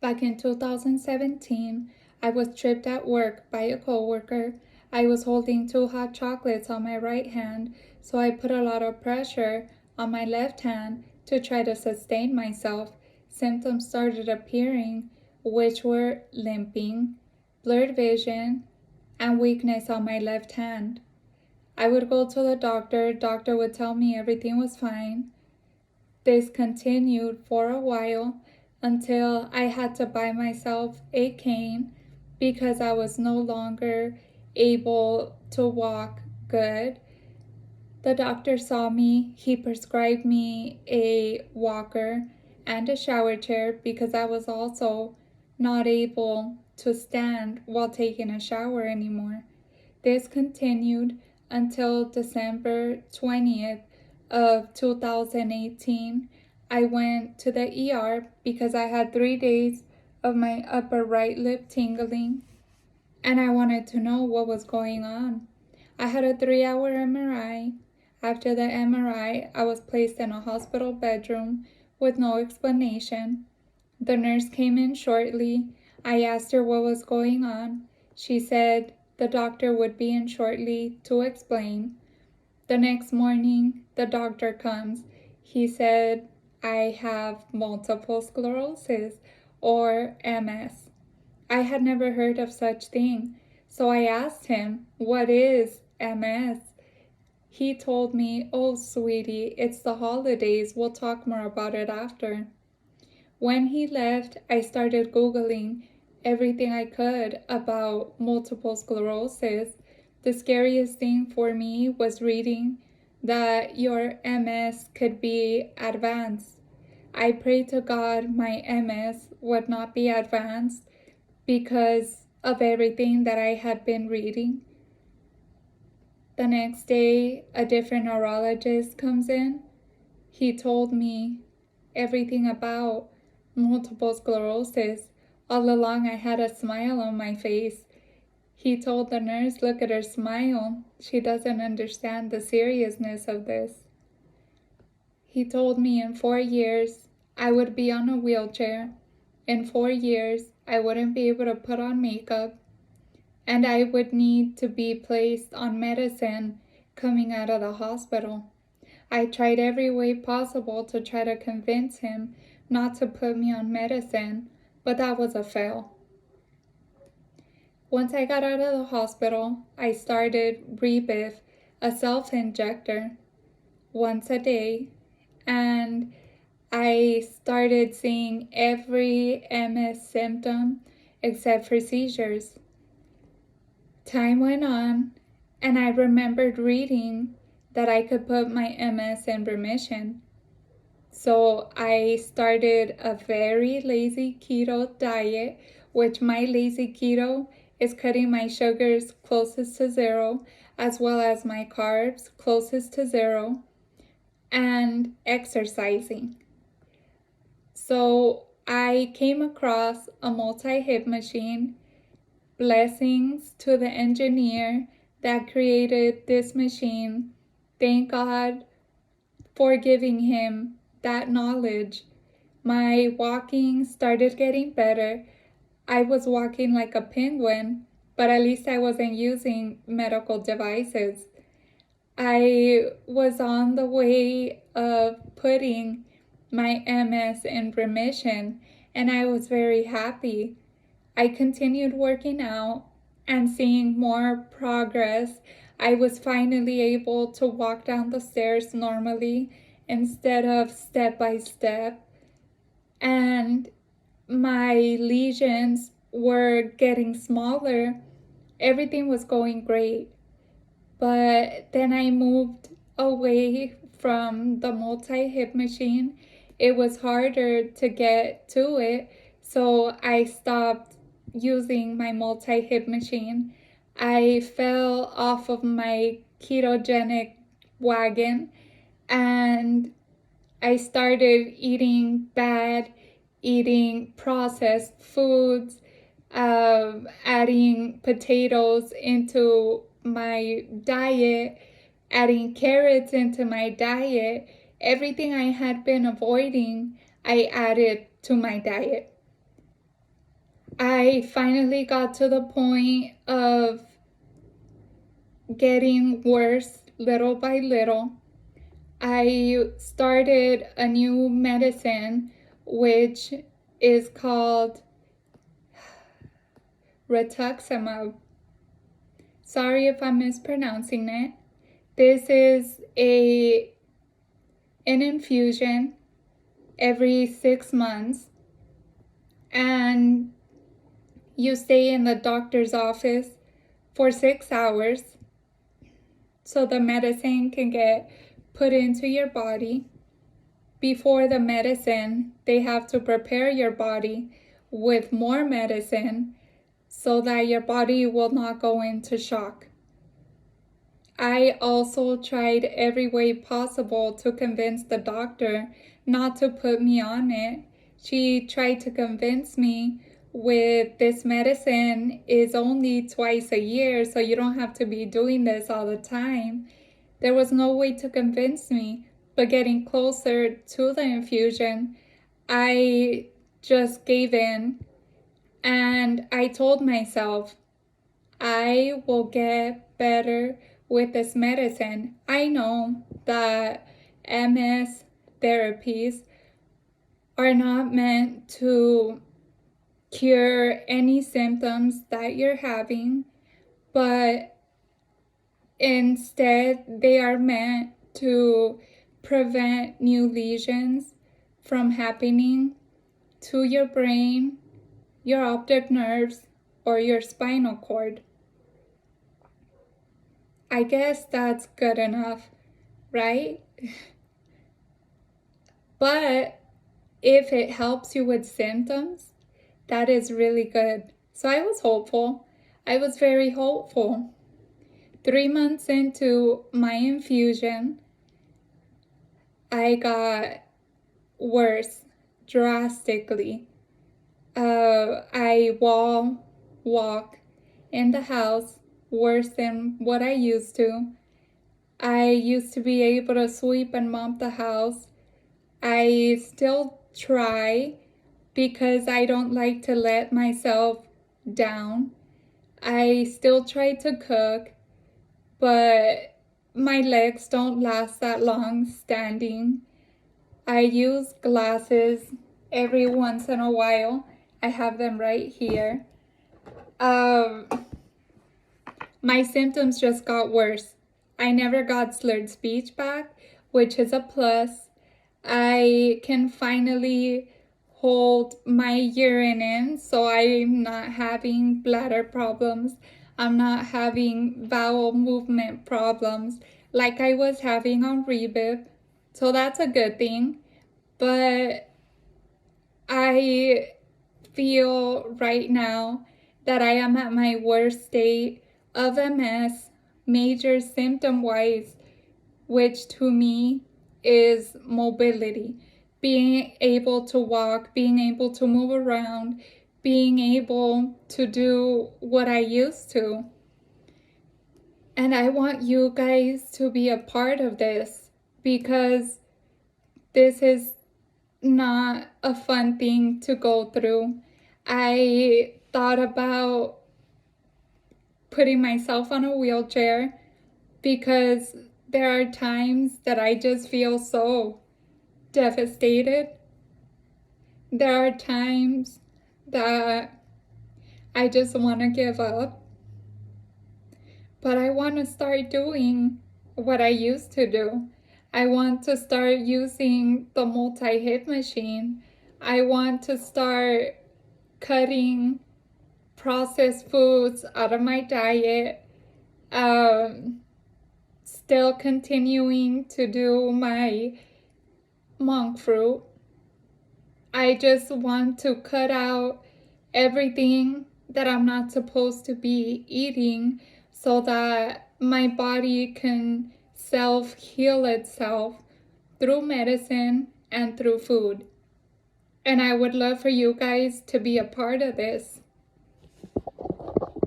Back in 2017, I was tripped at work by a coworker. I was holding two hot chocolates on my right hand, so I put a lot of pressure on my left hand to try to sustain myself. Symptoms started appearing, which were limping, blurred vision, and weakness on my left hand. I would go to the doctor would tell me everything was fine. This continued for a while until I had to buy myself a cane because I was no longer able to walk good. The doctor saw me. He prescribed me a walker and a shower chair because I was also not able to stand while taking a shower anymore. This continued until December 20th of 2018. I went to the ER because I had 3 days of my upper right lip tingling and I wanted to know what was going on. I had a 3-hour MRI. After the MRI, I was placed in a hospital bedroom with no explanation. The nurse came in shortly. I asked her what was going on. She said the doctor would be in shortly to explain. The next morning, the doctor comes. He said, I have multiple sclerosis or MS. I had never heard of such thing, so I asked him, what is MS? He told me, oh sweetie, it's the holidays. We'll talk more about it after. When he left, I started Googling everything I could about multiple sclerosis. The scariest thing for me was reading that your MS could be advanced. I prayed to God my MS would not be advanced because of everything that I had been reading. The next day, a different neurologist comes in. He told me everything about multiple sclerosis. All along, I had a smile on my face. He told the nurse, look at her smile. She doesn't understand the seriousness of this. He told me in 4 years, I would be on a wheelchair. In 4 years, I wouldn't be able to put on makeup. And I would need to be placed on medicine coming out of the hospital. I tried every way possible to try to convince him not to put me on medicine, but that was a fail. Once I got out of the hospital, I started Rebif, a self-injector, once a day, and I started seeing every MS symptom except for seizures. Time went on, and I remembered reading that I could put my MS in remission. So I started a very lazy keto diet, which my lazy keto is cutting my sugars closest to zero, as well as my carbs closest to zero, and exercising. So I came across a multi-hip machine. Blessings to the engineer that created this machine. Thank God for giving him that knowledge. My walking started getting better. I was walking like a penguin, but at least I wasn't using medical devices. I was on the way of putting my MS in remission, and I was very happy. I continued working out and seeing more progress. I was finally able to walk down the stairs normally instead of step by step. And my lesions were getting smaller. Everything was going great. But then I moved away from the multi-hip machine. It was harder to get to it, so I stopped using my multi-hip machine. I fell off of my ketogenic wagon and I started eating bad, eating processed foods, adding potatoes into my diet, adding carrots into my diet. Everything I had been avoiding, I added to my diet. I finally got to the point of getting worse little by little. I started a new medicine which is called rituximab. Sorry if I'm mispronouncing it. This is an infusion every 6 months, and you stay in the doctor's office for 6 hours so the medicine can get put into your body. Before the medicine, they have to prepare your body with more medicine so that your body will not go into shock. I also tried every way possible to convince the doctor not to put me on it. She tried to convince me with this medicine is only twice a year, so you don't have to be doing this all the time. There was no way to convince me, but getting closer to the infusion, I just gave in and I told myself, I will get better with this medicine. I know that MS therapies are not meant to cure any symptoms that you're having, but instead they are meant to prevent new lesions from happening to your brain, your optic nerves, or your spinal cord. I guess that's good enough, right? But if it helps you with symptoms, that is really good. So I was hopeful. I was very hopeful. 3 months into my infusion, I got worse drastically. I walk in the house worse than what I used to. I used to be able to sweep and mop the house. I still try because I don't like to let myself down. I still try to cook, but my legs don't last that long standing. I use glasses every once in a while. I have them right here. My symptoms just got worse. I never got slurred speech back, which is a plus. I can finally hold my urine in, so I'm not having bladder problems. I'm not having bowel movement problems like I was having on Rebib. So that's a good thing. But I feel right now that I am at my worst state of MS, major symptom-wise, which to me is mobility. Being able to walk, being able to move around, being able to do what I used to. And I want you guys to be a part of this because this is not a fun thing to go through. I thought about putting myself on a wheelchair because there are times that I just feel so devastated. There are times that I just want to give up. But I want to start doing what I used to do. I want to start using the multi-hit machine. I want to start cutting processed foods out of my diet. Still continuing to do my monk fruit. I just want to cut out everything that I'm not supposed to be eating so that my body can self-heal itself through medicine and through food. And I would love for you guys to be a part of this.